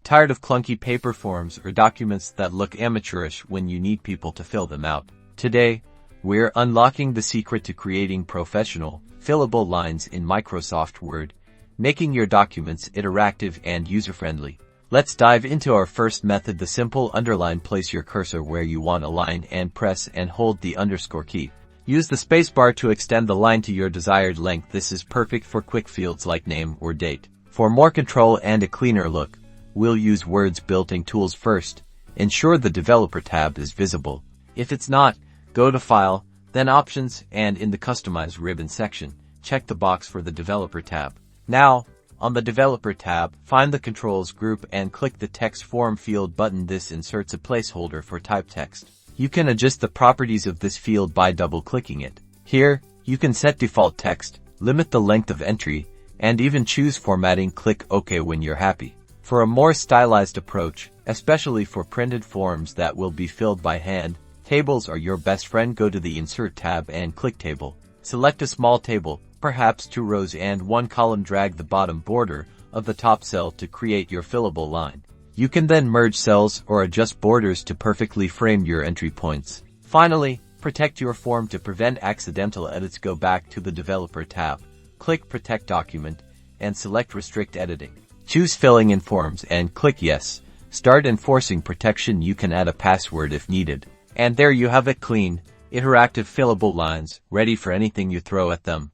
Tired of clunky paper forms or documents that look amateurish when you need people to fill them out? Today, we're unlocking the secret to creating professional, fillable lines in Microsoft Word, making your documents interactive and user-friendly. Let's dive into our first method, the simple underline. Place your cursor where you want a line and press and hold the underscore key. Use the spacebar to extend the line to your desired length. This is perfect for quick fields like name or date. For more control and a cleaner look, we'll use Word's built-in tools first. Ensure the Developer tab is visible. If it's not, go to File, then Options, and in the Customize ribbon section, check the box for the Developer tab. Now, on the Developer tab, find the Controls group and click the Text Form field button. This inserts a placeholder for type text. You can adjust the properties of this field by double-clicking it. Here, you can set default text, limit the length of entry, and even choose formatting. Click OK when you're happy. For a more stylized approach, especially for printed forms that will be filled by hand, tables are your best friend. Go to the Insert tab and click Table. Select a small table, perhaps 2 rows and 1 column. Drag the bottom border of the top cell to create your fillable line. You can then merge cells or adjust borders to perfectly frame your entry points. Finally, protect your form to prevent accidental edits. Go back to the Developer tab, click Protect Document, and select Restrict Editing. Choose Filling in Forms and click Yes. Start enforcing protection. You can add a password if needed. And there you have it, clean, interactive fillable lines, ready for anything you throw at them.